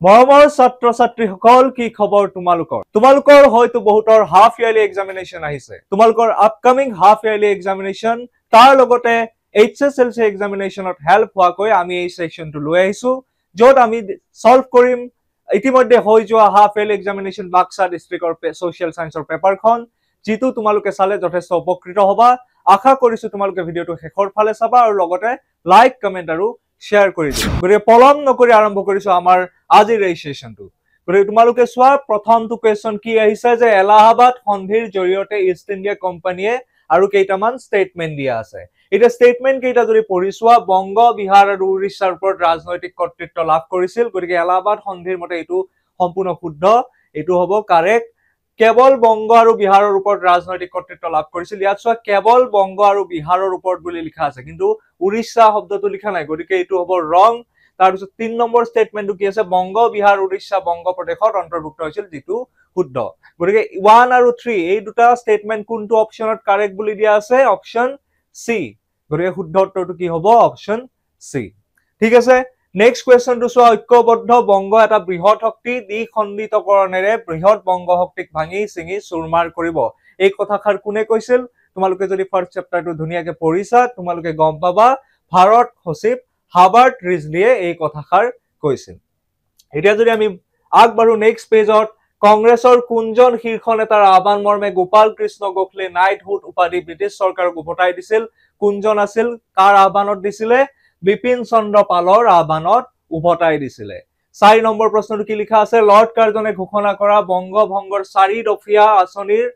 মৰমৰ ছাত্ৰ ছাত্ৰীসকল কি খবৰ তোমালোকৰ হয়তো বহুতৰ হাফ ইয়াৰলি এক্সামিনেশ্যন আহিছে তোমালোকৰ আপকামিং হাফ ইয়াৰলি এক্সামিনেশ্যন তাৰ লগতে HSLC এক্সামিনেশ্যনত হেল্প হোৱাকৈ আমি এই সেকশনটো লৈ আহিছো য'ত আমি সলভ কৰিম ইতিমধ্যে হৈ যোৱা হাফ ইয়াৰলি এক্সামিনেশ্যন বাক্সা ডিস্ট্ৰিক্টৰ সোশ্যাল সায়েন্সৰ পেপাৰখন যিটো তোমালোকে চালে যথেষ্ট উপকৃত হবা আশা কৰিছো তোমালোকে ভিডিওটো শেষৰ ফালে চাবা আৰু লগতে লাইক কমেন্ট আৰু শেয়াৰ কৰি দিবা গৰে পলম নকৰি আৰম্ভ কৰিছো আমাৰ আজিৰ এই সেশনটো গৰে তোমালোকে সোৱা প্ৰথমটো কোৱেশ্চন কি আহিছে যে এলাহাবাদ সন্ধিৰ জৰিয়তে ইষ্ট ইণ্ডিয়া কোম্পানীয়ে আৰু কেইটামান ষ্টেটমেন্ট দিয়া আছে এটা ষ্টেটমেন্ট কেইটা যদি পঢ়ি সোৱা বংগ বিহাৰ আৰু উৰিষ্যাৰ ওপৰত ৰাজনৈতিক কৰ্তৃত্ব লাভ কৰিছিল গতিকে এলাহাবাদ সন্ধিৰ মতে এইটো সম্পূৰ্ণ শুদ্ধ এইটো হ'ব কাৰেক্ট কেৱল বংগ আৰু বিহাৰৰ ওপৰত ৰাজনৈতিক কৰ্তৃত্ব লাভ কৰিছিল ইয়াত সোৱা কেৱল বংগ আৰু বিহাৰৰ ওপৰত বুলি লিখা আছে কিন্তু উৰিষ্যা শব্দটো লিখা নাই গতিকে এইটো হ'ব ৰং তাৰ পিছত 3 নম্বৰ ষ্টেটমেন্টটো কি আছে বংগ বিহাৰ উৰিষ্যা বংগ প্ৰদেশত অন্তৰ্ভুক্ত হৈছিল যেটো শুদ্ধ গতিকে 1 আৰু 3 এই দুটা ষ্টেটমেন্ট কোনটো অপচনত কাৰেক্ট বুলি দিয়া আছে অপচন সি গতিকে শুদ্ধ উত্তৰটো কি হ'ব অপচন সি ঠিক আছে নেক্সট কোৱেশ্চনটো সোৱা ঐক্যবদ্ধ বংগ এটা বৃহৎ শক্তি দ্বিখণ্ডিতকৰণেৰে বৃহৎ বংগ শক্তিক ভাঙি চিঙি চুৰমাৰ কৰিব এই কথাষাৰ কোনে কৈছিল তোমালোকে যদি ফাৰ্স্ট চেপ্টাৰটো ধুনিয়াকে পঢ়িছা তোমালোকে গম পাবা ভাৰত সচিব হাবাৰ্ট ৰিজলিয়ে এই কথাষাৰ কৈছিল এতিয়া যদি আমি আগবাৰো নেক্সট পেজত কংগ্ৰেছৰ কোনজন শীৰ্ষ নেতাৰ আহ্বান মৰ্মে গোপাল কৃষ্ণ গোখলে নাইটহুড উপাধি ব্ৰিটিছ চৰকাৰক উভতাই দিছিল কোনজন আছিল কাৰ আহ্বানত দিছিলে বিপিন চন্দ্ৰ পালৰ আহ্বানত উভতাই দিছিলে 4 নম্বৰ প্ৰশ্নটো কি লিখা আছে লৰ্ড কাৰ্জনে ঘোষণা কৰা বংগ ভংগৰ 4 দফীয়া আঁচনিৰ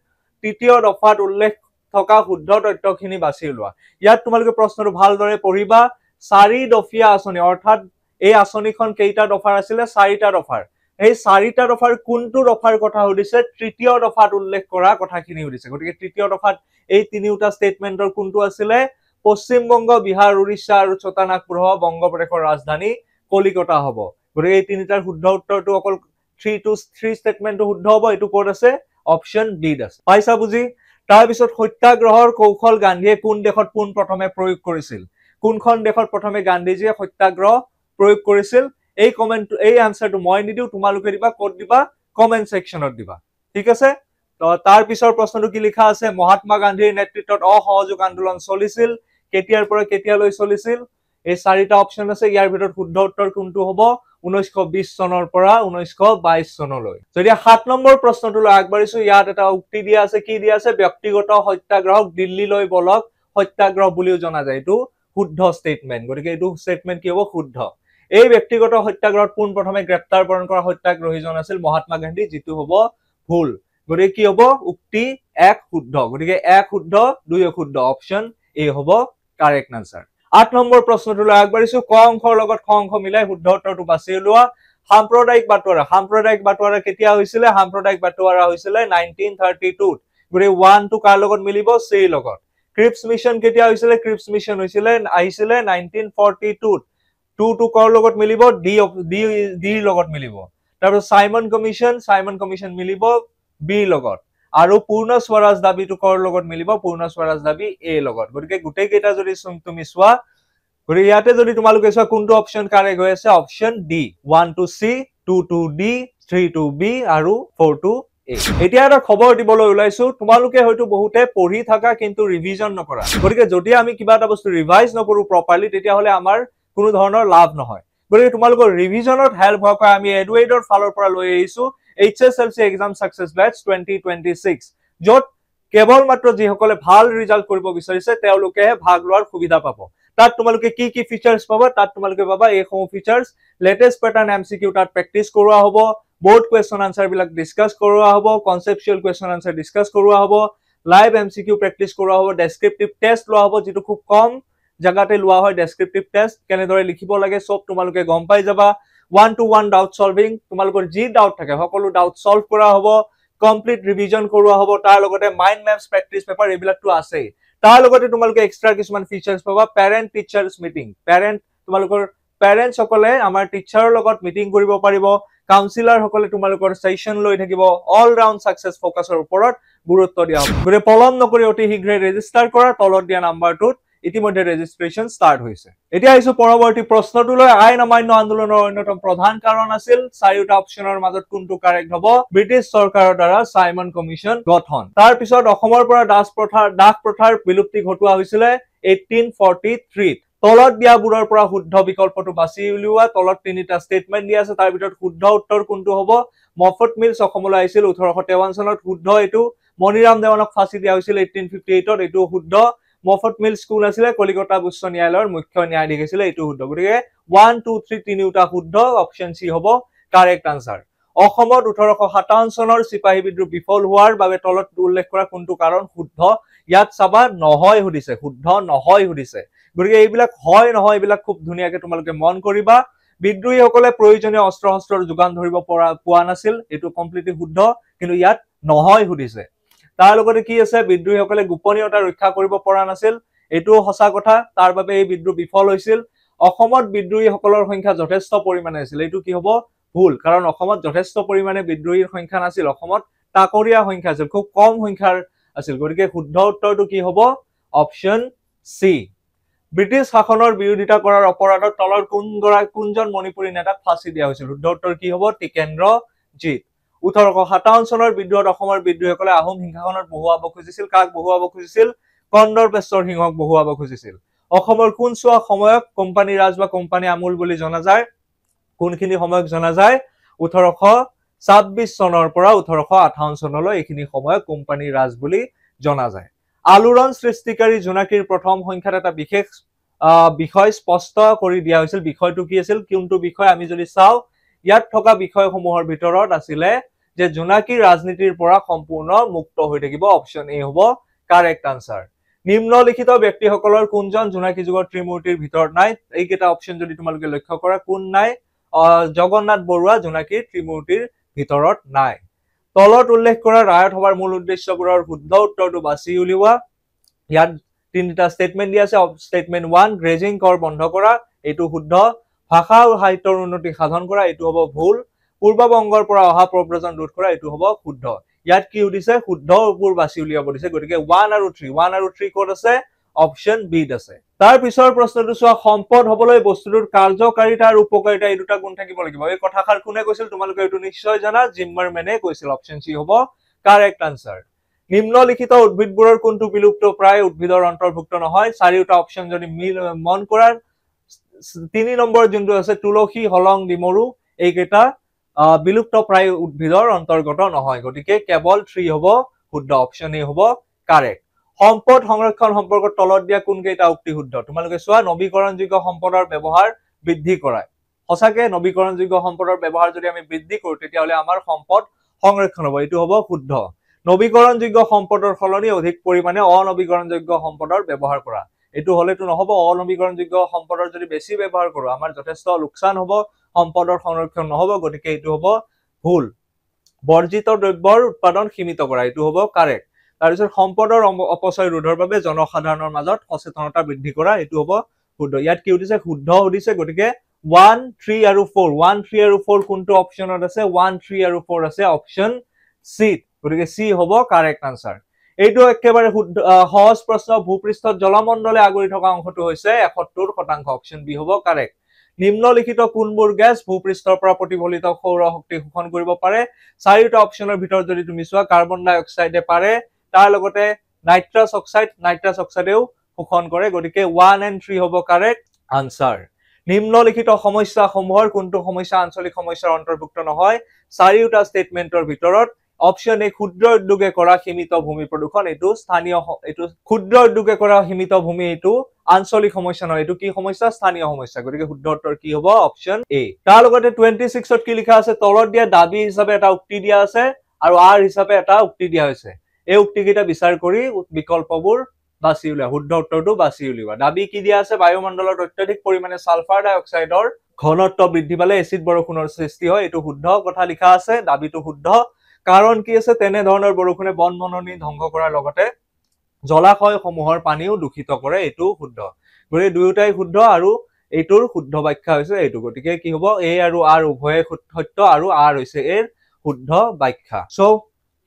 তৃতীয় দফাত উল্লেখ থকা শুদ্ধ তথ্যখিনি বাছি লোৱা ইয়াত তোমালোকে প্ৰশ্নটো ভালদৰে পঢ়িবা 4 দফীয়া আঁচনি অৰ্থাৎ এই আঁচনিখন কেইটা দফাৰ আছিল 4টা দফাৰ এই 4টা দফাৰ কোনটো দফাৰ কথা সুধিছে তৃতীয় দফাত উল্লেখ কৰা কথাখিনি সুধিছে গতিকে তৃতীয় দফাত এই তিনিটা ষ্টেটমেন্টৰ কোনটো আছিল পশ্চিম বংগ বিহাৰ উৰিষ্যা আৰু চটানাগপুৰ হ'ব বংগ প্ৰদেশৰ ৰাজধানী কলিকতা হ'ব গতিকে এই তিনিটাৰ শুদ্ধ উত্তৰটো অকল 3 to 3 ষ্টেটমেন্টটো শুদ্ধ হ'ব এটো কোড আছে অপচন ডি আছে পাইছা বুজি তাৰ পিছত সত্যাগ্ৰহৰ কৌশল গান্ধীয়ে কোন দেশত পোন প্ৰথমে প্ৰয়োগ কৰিছিল কোনখন দেশত প্ৰথমে গান্ধীজীয়ে সত্যাগ্ৰহ প্ৰয়োগ কৰিছিল এই কমেন্ট এই আনসাৰটো মই নিদিও তোমালোকে দিবা কোড দিবা কমেন্ট সেকশনত দিবা ঠিক আছে তো তাৰ পিছৰ প্ৰশ্নটো কি লিখা আছে মহাত্মা গান্ধীৰ নেতৃত্বত অসহযোগ আন্দোলন চলিছিল কেতিয়াৰ পৰা কেতিয়ালৈ চলিছিল এই 4টা অপচন আছে ইয়াৰ ভিতৰত শুদ্ধ উত্তৰ কোনটো হ'ব 1920 চনৰ পৰা 1922 চনলৈ যদি 7 নম্বৰ প্ৰশ্নটো লৈ আগবাঢ়িছো ইয়াত এটা উক্তি দিয়া আছে কি দিয়া আছে ব্যক্তিগত সত্যাগ্ৰহক দিল্লীলৈ বলক সত্যাগ্ৰহ বুলিও জনা যায় এটো শুদ্ধ ষ্টেটমেন্ট গতিকে এটো ষ্টেটমেন্ট কি হ'ব শুদ্ধ এই ব্যক্তিগত সত্যাগ্ৰহত পোন প্ৰথমে গ্ৰেপ্তাৰ বৰণ কৰা সত্যাগ্ৰহীজন আছিল মহাত্মা গান্ধী যেটো হ'ব ভুল গতিকে কি হ'ব উক্তি 1 শুদ্ধ গতিকে 1 শুদ্ধ 2 অশুদ্ধ অপচন এ হ'ব কাৰেক্ট আনসাৰ 8 নম্বৰ প্ৰশ্নটো লৈ আগবাঢ়িছো ক অংশৰ লগত খ অংশ মিলাই শুদ্ধ উত্তৰটো বাছি লোৱা সাম্প্ৰদায়িক বাটোৱাৰা কেতিয়া হৈছিল সাম্প্ৰদায়িক বাটোৱাৰা হৈছিল 1932 গৰে 1 টো কাৰ লগত মিলিব সি লগত ক্ৰিপছ মিশন কেতিয়া হৈছিল ক্ৰিপছ মিশন হৈছিল আহিছিল 1942 2 টো কৰ লগত মিলিব ডি লগত মিলিব তাৰপিছত সাইমন কমিশন মিলিব বি লগত আৰু পূৰ্ণ স্বৰাজ দাবীটো কৰ লগত মিলিব পূৰ্ণ স্বৰাজ দাবী এ লগত গতিকে গুটেই কেইটা যদি তুমি সোৱা গৰি ইয়াতে যদি তোমালোকে সোৱা কোনটো অপচন কাৰেক্ট হৈ আছে option D 1 to c 2 to d 3 to b আৰু 4 to a এতিয়া এটা খবৰ দিবলৈ ওলাইছো তোমালোকে হয়তো বহুতে পঢ়ি থাকা কিন্তু ৰিভিজন নকৰা গতিকে যদি আমি কিবা এটা বস্তু ৰিভাইজ নকৰো প্ৰপাৰলি তেতিয়া হলে আমাৰ কোনো ধৰণৰ লাভ নহয় গতিকে তোমালোকৰ ৰিভিজনত হেল্প হোৱাকৈ আমি এডুৱেডৰ ফালৰ পৰা লৈ আহিছো HSLC exam success batch 2026 যত কেৱল মাত্ৰ যিসকলে ভাল ৰিজাল্ট কৰিব বিচাৰিছে তেওঁলোকে ভাগ লোৱাৰ সুবিধা পাব তাত তোমালোকে কি ফিচাৰ্স পাবা তাত তোমালোকে পাবা এই সম ফিচাৰ্স লেটেস্ট প্যাটাৰ্ন এমসিকিউ তাত প্ৰেক্টিস কৰোৱা হ'ব বোৰ্ড কোৱেশ্চন আনসাৰ বিলাক ডিসকাস কৰোৱা হ'ব কনসেপচুৱেল কোৱেশ্চন আনসাৰ ডিসকাস কৰোৱা হ'ব লাইভ এমসিকিউ প্ৰেক্টিস কৰোৱা হ'ব ডেসক্ৰিপটিভ টেষ্ট লোৱা হ'ব যেটো খুব কম জাগাতে লোৱা হয় ডেসক্ৰিপটিভ টেষ্ট কেনেদৰে লিখিব লাগে সব তোমালোকে গম পাই যাবা 1 to 1 ডাউট সলভিং তোমালোকৰ যি ডাউট থাকে সকলো ডাউট সলভ কৰা হ'ব কমপ্লিট ৰিভিজন কৰোৱা হ'ব তাৰ লগতে মাইন্ড ম্যাপছ প্ৰেক্টিস পেপাৰ এইবিলাকটো আছে তাৰ লগতে তোমালোকে এক্সট্ৰা কিছুমান ফিচাৰ্স পাবা পেৰেন্ট টিচাৰ্স মিটিং তোমালোকৰ পেৰেন্টস সকলে আমাৰ টিচাৰৰ লগত মিটিং কৰিব পাৰিব কাউন্সিলৰ সকলে তোমালোকৰ সেশন লৈ থাকিব অল ৰাউন্ড সাকসেস ফোকাসৰ ওপৰত গুৰুত্ব দিয়া হ'ব গৰে পলম নকৰি অতি শীঘ্ৰে ৰেজিষ্টাৰ কৰা তলত দিয়া নাম্বাৰটোত ইতিমধ্যে ৰেজিষ্ট্ৰেচন ষ্টাৰ্ট হৈছে এতিয়া আহিছো পৰৱৰ্তী প্ৰশ্নটোলৈ আইন অমান্য আন্দোলনৰ অন্যতম প্ৰধান কাৰণ আছিল চাৰিটা অপচনৰ মাজত কোনটো কাৰেক্ট হ'ব ব্ৰিটিছ চৰকাৰৰ দ্বাৰা সাইমন কমিছন গঠন তাৰ পিছত অসমৰ পৰা দাস প্ৰথাৰ বিলুপ্তি ঘটোৱা হৈছিল 1843 তলত দিয়াবোৰৰ পৰা শুদ্ধ বিকল্পটো বাছি উলিওৱা তলত তিনিটা ষ্টেটমেন্ট দিয়া আছে তাৰ ভিতৰত শুদ্ধ উত্তৰ কোনটো হ'ব মফত মিলছ অসমলৈ আহিছিল 1853 চনত শুদ্ধ এটো মনিৰাম দেৱানক ফাঁসি দিয়া হৈছিল 1858 ত এটো শুদ্ধ মফত মিলছ কোন আছিল কলিকতা উচ্চ ন্যায়ালয়ৰ মুখ্য ন্যায়াধীশ আছিল এটো শুদ্ধ গতিকে 1 2 3 তিনিটা শুদ্ধ অপচন সি হ'ব কাৰেক্ট আনসাৰ অসমত 1857 চনৰ সিপাহী বিদ্ৰোহ বিফল হোৱাৰ বাবে তলত উল্লেখ কৰা কোনটো কাৰণ শুদ্ধ ইয়াত চাবা নহয় সুধিছে শুদ্ধ নহয় সুধিছে গতিকে এইবিলাক হয় নহয় এইবিলাক খুব ধুনিয়াকে তোমালোকে মন কৰিবা বিদ্ৰোহীসকলে প্ৰয়োজনীয় অস্ত্ৰ-শস্ত্ৰৰ যোগান ধৰিব পোৱা নাছিল এটো কমপ্লিটলি শুদ্ধ কিন্তু ইয়াত নহয় সুধিছে তাৰ লগতে কি আছে বিদ্ৰোহীসকলে গোপনীয়তা ৰক্ষা কৰিব পৰা নাছিল এটো হসা কথা তাৰ বাবে এই বিদ্ৰোহ বিফল হৈছিল অসমত বিদ্ৰোহীসকলৰ সংখ্যা যথেষ্ট পৰিমাণে আছিল এটো কি হ'ব ভুল কাৰণ অসমত যথেষ্ট পৰিমাণে বিদ্ৰোহীৰ সংখ্যা নাছিল অসমত তাকৰীয়া সংখ্যা আছিল খুব কম সংখ্যাৰ আছিল গতিকে শুদ্ধ উত্তৰটো কি হ'ব অপচন সি ব্ৰিটিছ শাসনৰ বিৰোধিতা কৰাৰ অপৰাধত তলৰ কোনজন মণিপুৰী নেতাক ফাঁসি দিয়া হৈছিল শুদ্ধ উত্তৰ কি হ'ব টিকেন্দ্ৰজিৎ 1857 চনৰ বিদ্ৰোহত অসমৰ বিদ্ৰোহীসকলে আহোম সিংহাসনত বহুৱাব খুজিছিল কাক বহুৱাব খুজিছিল কন্দৰ্পেশ্বৰ সিংহক বহুৱাব খুজিছিল অসমৰ কোনছোৱা সময়ক কোম্পানী ৰাজ বা কোম্পানী আমুল বুলি জনা যায় কোনখিনি সময়ক জনা যায় 1826 চনৰ পৰা 1858 চনলৈ এইখিনি সময়ক কোম্পানী ৰাজ বুলি জনা যায় আলোড়ন সৃষ্টিকাৰী জোনাকীৰ প্ৰথম সংখ্যাত এটা বিশেষ বিষয় স্পষ্ট কৰি দিয়া হৈছিল বিষয়টো কি আছিল কোনটো বিষয় আমি যদি চাও ইয়াত থকা বিষয়সমূহৰ ভিতৰত আছিল যে জোনাকী ৰাজনীতিৰ পৰা সম্পূৰ্ণ মুক্ত হৈ থাকিব অপচন এ হ'ব কাৰেক্ট আনসাৰ নিম্নলিখিত ব্যক্তিসকলৰ কোনজন জোনাকী যুগৰ ত্ৰিমূৰ্তিৰ ভিতৰত নাই এইকেইটা অপচন যদি তোমালোকে লক্ষ্য কৰা কোন নাই জগন্নাথ বৰুৱা জোনাকী ত্ৰিমূৰ্তিৰ ভিতৰত নাই তলত উল্লেখ কৰা ৰায়ত সভাৰ মূল উদ্দেশ্যবোৰৰ শুদ্ধ উত্তৰটো বাছি উলিওৱা ইয়াত তিনিটা ষ্টেটমেন্ট দিয়া আছে ষ্টেটমেন্ট 1 গ্ৰেজিং কৰ বন্ধ কৰা এটো শুদ্ধ ভাষা আৰু সাহিত্যৰ উন্নতি সাধন কৰা এটো হ'ব ভুল পূৰ্ববংগৰ পৰা অহা প্ৰব্ৰজন ৰোধ কৰা এটো হ'ব শুদ্ধ ইয়াত কি উদিছে শুদ্ধ ওপৰ বাছি উলিয়াব দিছে গতিকে 1 আৰু 3 কোড আছে অপচন বি আছে তাৰ পিছৰ প্ৰশ্নটো চোৱা সম্পদ হবলৈ বস্তুটোৰ কাৰ্যকাৰিতা আৰু উপকাৰিতা এই দুটা গুণ থাকিব লাগিব এই কথাষাৰ কোনে কৈছিল তোমালোকে এটো নিশ্চয় জানা জিম্মাৰম্যানে কৈছিল অপচন সি হ'ব কাৰেক্ট আনসাৰ নিম্নলিখিত উদ্ভিদবোৰৰ কোনটো বিলুপ্ত প্ৰায় উদ্ভিদৰ অন্তৰ্ভুক্ত নহয় চাৰিটা অপচন যদি মন কৰাৰ 3 নম্বৰ যোনটো আছে তুলসী হলং ডিমৰু এইকেইটা বিলুপ্ত প্ৰায় উদ্ভিদৰ অন্তৰ্গত নহয় গতিকে কেৱল 3 হ'ব শুদ্ধ অপচন এ হ'ব কাৰেক্ট সম্পদ সংৰক্ষণ সম্পৰ্কত তলত দিয়া কোন কেইটা উক্তি শুদ্ধ তোমালোকে চোৱা নৱীকৰণযোগ্য সম্পদৰ ব্যৱহাৰ বৃদ্ধি কৰায় হসাকে নৱীকৰণযোগ্য সম্পদৰ ব্যৱহাৰ যদি আমি বৃদ্ধি কৰো তেতিয়া হলে আমাৰ সম্পদ সংৰক্ষণ হ'ব এটো হ'ব শুদ্ধ নৱীকৰণযোগ্য সম্পদৰ ফলনি অধিক পৰিমাণে অনৱীকৰণযোগ্য সম্পদৰ ব্যৱহাৰ কৰা এটো হলেটো নহব অনৱীকৰণযোগ্য সম্পদৰ যদি বেছি ব্যৱহাৰ কৰো আমাৰ যথেষ্ট লোকসান হ'ব সম্পদৰ সংৰক্ষণ নহব গতিকে এটো হ'ব ভুল বৰ্জিত দ্ৰব্যৰ উৎপাদন সীমিত কৰা এটো হ'ব কাৰেক্ট তাৰ পিছত সম্পদৰ অপচয় ৰোধৰ বাবে জনসাধাৰণৰ মাজত সচেতনতা বৃদ্ধি কৰা এটো হ'ব শুদ্ধ ইয়াত কি উদিছে শুদ্ধ উদিছে গতিকে 1 3 আৰু 4 কোনটো অপচনত আছে 1 3 আৰু 4 আছে অপচন সি গতিকে সি হ'ব কাৰেক্ট আনসাৰ এইটো একেবাৰে সহজ প্ৰশ্ন ভূপৃষ্ঠত জলমণ্ডলে আগুৰি থকা অংশটো হৈছে 71% অপচন বি হ'ব কাৰেক্ট নিম্নলিখিত কোনবোৰ গ্যাস ভূপৃষ্ঠৰ পৰা প্ৰতিফলিত সৌৰ শক্তি শোষণ কৰিব পাৰে চাৰিটা অপচনৰ ভিতৰত যদি তুমি চোৱা কাৰ্বন ডাই অক্সাইডে পাৰে তাৰ লগতে নাইট্ৰাছ অক্সাইডেও শোষণ কৰে গতিকে 1 and 3 হ'ব কাৰেক্ট আনসাৰ নিম্নলিখিত সমস্যাসমূহৰ কোনটো সমস্যা আঞ্চলিক সমস্যাৰ অন্তৰ্ভুক্ত নহয় চাৰিটা ষ্টেটমেন্টৰ ভিতৰত অপচন এ ক্ষুদ্ৰ উদ্যোগে কৰা সীমিত ভূমি প্ৰদূষণ এটো স্থানীয় এটো ক্ষুদ্ৰ উদ্যোগে কৰা সীমিত ভূমি এটো আঞ্চলিক সমস্যা নহয় এটো কি সমস্যা স্থানীয় সমস্যা গতিকে শুদ্ধ উত্তৰ কি হ'ব অপচন এ তাৰ লগতে 26 ত কি লিখা আছে তলত দিয়া দাবী হিচাপে এটা উক্তি দিয়া আছে আৰু আৰ হিচাপে এটা উক্তি দিয়া হৈছে এই উক্তিকেইটা বিচাৰ কৰি বিকল্পবোৰ বাছি উলিওৱা শুদ্ধ উত্তৰটো বাছি উলিওৱা দাবী কি দিয়া আছে বায়ুমণ্ডলত অত্যাধিক পৰিমাণে সালফাৰ ডাই অক্সাইডৰ ঘনত্ব বৃদ্ধি পালে এচিড বৰষুণৰ সৃষ্টি হয় এটো শুদ্ধ কথা লিখা আছে দাবীটো শুদ্ধ কাৰণ কি আছে তেনে ধৰণৰ বৰষুণে বনমননি ধ্বংস কৰাৰ লগতে জলাশয়সমূহৰ পানীও দূষিত কৰে এটো শুদ্ধ গৰে দুয়োটাই শুদ্ধ আৰু এটোৰ শুদ্ধ ব্যাখ্যা হৈছে এটো গতিকে কি হ'ব এ আৰু আৰ উভয়ে সত্য আৰু আৰ হৈছে এৰ শুদ্ধ ব্যাখ্যা সো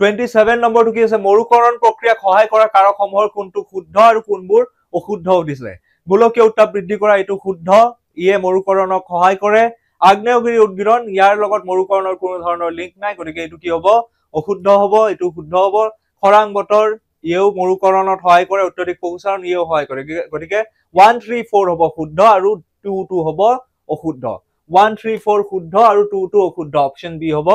27 নম্বৰটো কি আছে মৰুকৰণ প্ৰক্ৰিয়াক সহায় কৰা কাৰকসমূহৰ কোনটো শুদ্ধ আৰু কোনবোৰ অশুদ্ধ সুধিছে গোলকীয় উত্তাপ বৃদ্ধি কৰা এইটো শুদ্ধ ইয়ে মৰুকৰণক সহায় কৰে আগ্নেয়গিৰি উদ্গীৰণ ইয়াৰ লগত মৰুকৰণৰ কোনো ধৰণৰ লিংক নাই গতিকে এইটো কি হ'ব অশুদ্ধ হ'ব এইটো শুদ্ধ হ'ব খৰাং বতৰ ইয়েও মৰুকৰণত সহায় কৰে অত্যধিক প্ৰসাৰণ ইয়েও সহায় কৰে গতিকে 1 3 4 হ'ব শুদ্ধ আৰু 2 2 হ'ব অশুদ্ধ 1 3 4 শুদ্ধ আৰু 2 2 অশুদ্ধ অপচন বি হ'ব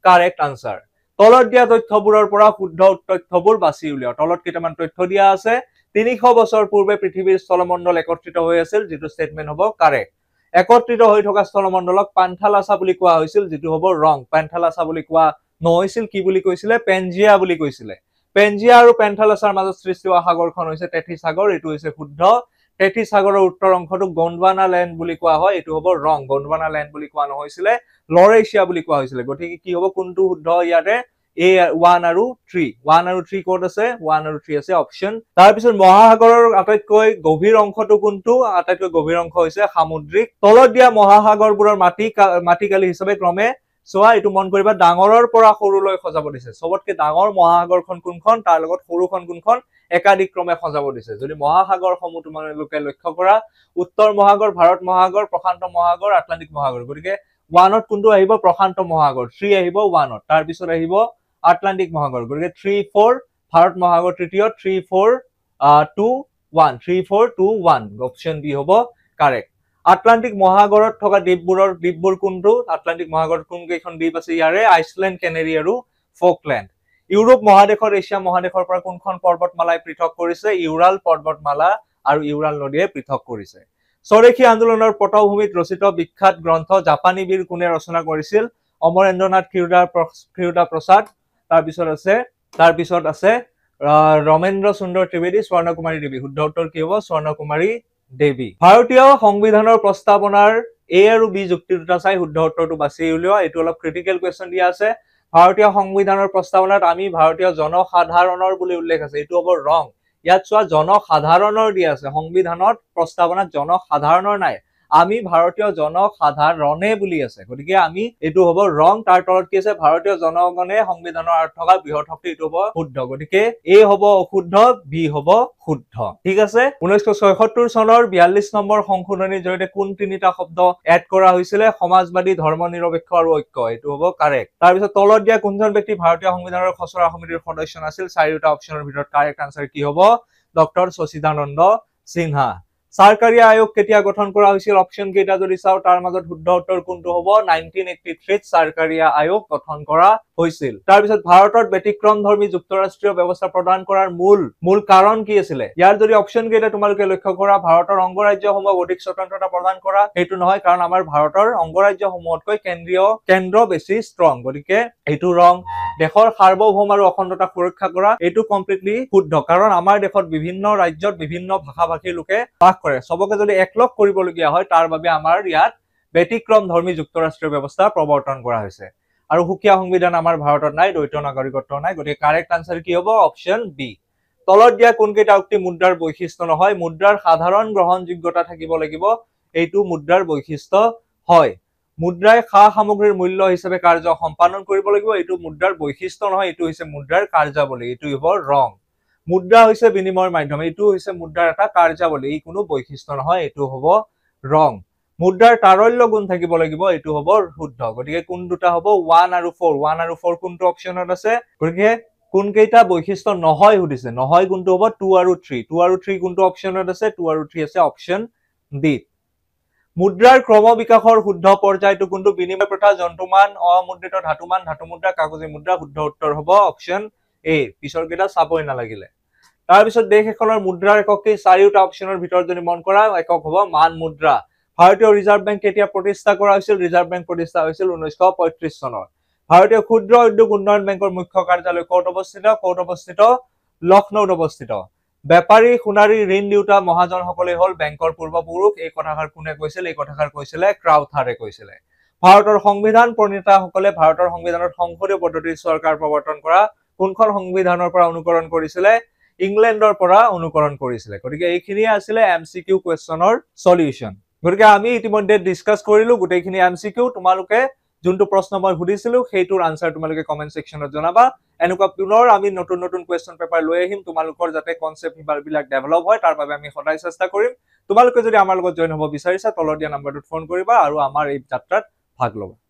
কাৰেক্ট আনসাৰ তলত দিয়া তথ্যবোৰৰ পৰা শুদ্ধ তথ্যবোৰ বাছি উলিয়াও তলত কেইটামান তথ্য দিয়া আছে 300 বছৰ পূৰ্বে পৃথিৱীৰ স্থলমণ্ডল একত্ৰিত হৈ আছিল যেটো স্টেটমেন্ট হ'ব কাৰেক্ট একত্ৰিত হৈ থকা স্থলমণ্ডলক পান্থালাছা বুলি কোৱা হৈছিল যেটো হ'ব ৰং পান্থালাছা বুলি কোৱা নহৈছিল কি বুলি কৈছিলে পেনজিয়া বুলি কৈছিলে পেনজিয়া আৰু পেন্থালাছাৰ মাজত সৃষ্টি হোৱা সাগৰখন হৈছে তেথি সাগৰ এটো হৈছে শুদ্ধ তেথি সাগৰৰ উত্তৰ অংশটো গণ্ডৱানা ল্যান্ড বুলি কোৱা হয় এটো হ'ব ৰং গণ্ডৱানা ল্যান্ড বুলি কোৱা নহৈছিলে লৰেশিয়া বুলি কোৱা হৈছিলে গতিকে কি হ'ব কোনটো শুদ্ধ ইয়াতে A 1 আৰু 3 1 আৰু 3 কোড আছে 1 আৰু 3 আছে অপচন তাৰ পিছত মহাসাগৰৰ আটাইতকৈ গভীৰ অংশটো কোনটো আটাইতকৈ গভীৰ অংশ হৈছে সামুদ্ৰিক তলত দিয়া মহাসাগৰবোৰৰ মাটিকালি হিচাপে ক্ৰমে সোৱা এটো মন কৰিবা ডাঙৰৰ পৰা সৰুলৈ সজাব দিছে সবতকে ডাঙৰ মহাসাগৰখন কোনখন তাৰ লগত সৰুখন কোনখন একাধিক ক্ৰমে সজাব দিছে যদি মহাসাগৰ সমূহ তোমালোকে লক্ষ্য কৰা উত্তৰ মহাসাগৰ ভাৰত মহাসাগৰ প্ৰশান্ত মহাসাগৰ আটলান্টিক মহাসাগৰ গতিকে 1 ত কোনটো আহিব প্ৰশান্ত মহাসাগৰ 3 আহিব 1 ত তাৰ পিছত আহিব আটলান্টিক মহাসাগৰ গতিকে 3 4 ভাৰত মহাসাগৰ তৃতীয় 3 4 2 1 3 4 2 1 অপচন বি হ'ব কাৰেক্ট আটলান্টিক মহাসাগৰত থকা দ্বীপবোৰ কোনটো আটলান্টিক মহাসাগৰত কোন কেইখন দ্বীপ আছে ইয়াৰে আইসল্যান্ড কেনেৰি আৰু ফকল্যান্ড ইউৰোপ মহাদেশৰ এছিয়া মহাদেশৰ পৰা কোনখন পৰ্বতমালাই পৃথক কৰিছে ইউৰাল পৰ্বতমালা আৰু ইউৰাল নদীয়ে পৃথক কৰিছে স্বদেশী আন্দোলনৰ পটভূমিত ৰচিত বিখ্যাত গ্ৰন্থ জাপানী বীৰ কোনে ৰচনা কৰিছিল অমৰেন্দ্ৰনাথ ক্ষীৰোদা প্ৰসাদ তাৰ পিছত আছে ৰমেন্দ্ৰ সুন্দৰ ত্ৰিবেদী স্বৰ্ণকুমাৰী দেৱী শুদ্ধ উত্তৰ কি হ'ব স্বৰ্ণকুমাৰী দেৱী ভাৰতীয় সংবিধানৰ প্ৰস্তাৱনাৰ এ আৰু বি যুক্তি দুটা চাই শুদ্ধ উত্তৰটো বাছি উলিওৱা এটো অলপ ক্ৰিটিকেল কোৱেশ্চন দিয়া আছে ভাৰতীয় সংবিধানৰ প্ৰস্তাৱনাত আমি ভাৰতীয় জনসাধাৰণৰ বুলি উল্লেখ আছে এটো হ'ব ৰং ইয়াত চোৱা জনসাধাৰণৰ দিয়া আছে সংবিধানত প্ৰস্তাৱনাত জনসাধাৰণৰ নাই আমি ভাৰতীয় জনসাধাৰণে বুলি আছে গতিকে আমি এটো হ'ব ৰং তাৰ তলত কি আছে ভাৰতীয় জনগণে সংবিধানৰ অৰ্থ থকা বৃহৎ শক্তি এটো হ'ব শুদ্ধ গতিকে এ হ'ব অশুদ্ধ বি হ'ব শুদ্ধ ঠিক আছে 1976 চনৰ 42 নম্বৰ সংশোধনীৰ জৰিয়তে কোন তিনিটা শব্দ এড কৰা হৈছিল সমাজবাদী ধৰ্মনিৰপেক্ষ আৰু ঐক্য এটো হ'ব কাৰেক্ট তাৰ পিছত তলত দিয়া কোনজন ব্যক্তি ভাৰতীয় সংবিধানৰ খচৰা সমিতিৰ সদস্য আছিল চাৰিটা অপচনৰ ভিতৰত কাৰেক্ট আনসাৰ কি হ'ব ডক্টৰ সচিদানন্দ সিনহা सरकारी आयोग केতিয়া গঠন কৰা হৈছিল অপচন কেইটা যদি চাও তাৰ মাজত শুদ্ধ উত্তৰ কোনটো হ'ব 1983 सरकारी आयोग গঠন কৰা হৈছিল তাৰ পিছত ভাৰতত ব্যতিক্ৰমধৰ্মী যুক্তৰাষ্ট্ৰীয় ব্যৱস্থা প্ৰদান কৰাৰ মূল কাৰণ কি আছিল ইয়াৰ যদি অপচন কেইটা তোমালোকে লক্ষ্য কৰা ভাৰতৰ অংগৰাজ্যসমূহক অধিক স্বতন্ত্ৰতা প্ৰদান কৰা হেতু নহয় কাৰণ আমাৰ ভাৰতৰ অংগৰাজ্যসমূহতকৈ কেন্দ্ৰ বেছি ষ্ট্ৰং গতিকে এটো ৰং দেশৰ সাৰ্বভৌম আৰু অখণ্ডতা সুৰক্ষা কৰা এটো কমপ্লিটলি শুদ্ধ কাৰণ আমাৰ দেশত বিভিন্ন ৰাজ্যত বিভিন্ন ভাষাভাষীৰ লোকে বাস কৰে সবকে যদি একলগ কৰিবলগীয়া হয় তাৰ বাবে আমাৰ ইয়াত ব্যতিক্ৰমধৰ্মী যুক্তৰাষ্ট্ৰীয় ব্যৱস্থা প্ৰৱৰ্তন কৰা হৈছে আৰু হুকিয়া সংবিধান আমাৰ ভাৰতত নাই দ্বৈত নাগৰিকত্ব নাই গতিকে কাৰেক্ট আনসাৰ কি হ'ব অপচন বি তলত দিয়া কোন কেইটা উক্তি মুদ্ৰাৰ বৈশিষ্ট্য নহয় মুদ্ৰাৰ সাধাৰণ গ্ৰহণযোগ্যতা থাকিব লাগিব এইটো মুদ্ৰাৰ বৈশিষ্ট্য হয় মুদ্ৰাই খা সামগ্ৰীৰ মূল্য হিচাপে কাৰ্য সম্পাদন কৰিব লাগিব এইটো মুদ্ৰাৰ বৈশিষ্ট্য নহয় এইটো হৈছে মুদ্ৰাৰ কাৰ্যাৱলী এইটো হ'ব ৰং মুদ্ৰা হৈছে বিনিময়ৰ মাধ্যম এইটো হৈছে মুদ্ৰাৰ এটা কাৰ্যাৱলী এই কোনো বৈশিষ্ট্য নহয় এইটো হ'ব ৰং মুদ্ৰাৰ তাৰল্য গুণ থাকিব লাগিব এইটো হ'ব শুদ্ধ গতিকে কোন দুটা হ'ব 1 আৰু 4 কোনটো অপচনত আছে গতিকে কোন কেইটা বৈশিষ্ট্য নহয় সুধিছে নহয় কোনটো হ'ব 2 আৰু 3 কোনটো অপচনত আছে 2 আৰু 3 আছে অপচন ডি মুদ্ৰাৰ ক্ৰম বিকাশৰ শুদ্ধ পৰ্যায়টো কোনটো বিনিময় প্ৰথা জন্তুমান অমুদ্ৰিত ধাতুমান ধাতু মুদ্ৰা কাগজী মুদ্ৰা শুদ্ধ উত্তৰ হ'ব অপচন এ পিছৰ কেইটা চাবই নালাগিলে তাৰ পিছত দেশ এখনৰ মুদ্ৰাৰ একক কি চাৰিটা অপচনৰ ভিতৰত যদি মন কৰা একক হ'ব মান মুদ্ৰা ভাৰতীয় ৰিজাৰ্ভ বেংক কেতিয়া প্ৰতিষ্ঠা কৰা হৈছিল ৰিজাৰ্ভ বেংক প্ৰতিষ্ঠা হৈছিল 1935 চনত ভাৰতীয় ক্ষুদ্ৰ উদ্যোগ উন্নয়ন বেংকৰ মুখ্য কাৰ্যালয় ক'ত অৱস্থিত লক্ষ্ণৌত অৱস্থিত বেপাৰী সোণাৰী ঋণ দিউতা মহাজনসকলে হল বেংকৰ পূৰ্বপুৰুষ এই কথাষাৰ কোনে কৈছিল এই কথাষাৰ কৈছিল ক্ৰাউথাৰে কৈছিল ভাৰতৰ সংবিধান প্ৰণেতাসকলে ভাৰতৰ সংবিধানত সংসদীয় পদ্ধতিৰ চৰকাৰ প্ৰৱৰ্তন কৰা কোনখন সংবিধানৰ পৰা অনুকৰণ কৰিছিল ইংলেণ্ডৰ পৰা অনুকৰণ কৰিছিল গতিকে এইখিনি আছিল এমসিকিউ কোৱেশ্চনৰ সলিউশন গতিকে আমি ইতিমধ্যে ডিসকাস কৰিলো গোটেইখিনি এমসিকিউ তোমালোকে যোনটো প্ৰশ্ন মই সুধিছিলো সেইটোৰ আনসাৰ তোমালোকে কমেন্ট সেকশনত জনাবা এনেকুৱা পুনৰ আমি নতুন নতুন কোৱেশ্চন পেপাৰ লৈ আহিম তোমালোকৰ যাতে কনসেপ্ট বিলাক ডেভেলপ হয় তাৰ বাবে আমি সদায় চেষ্টা কৰিম তোমালোকে যদি আমাৰ লগত জয়েন হ'ব বিচাৰিছা তলত দিয়া নম্বৰটোত ফোন কৰিবা আৰু আমাৰ এই যাত্ৰাত ভাগ ল'বা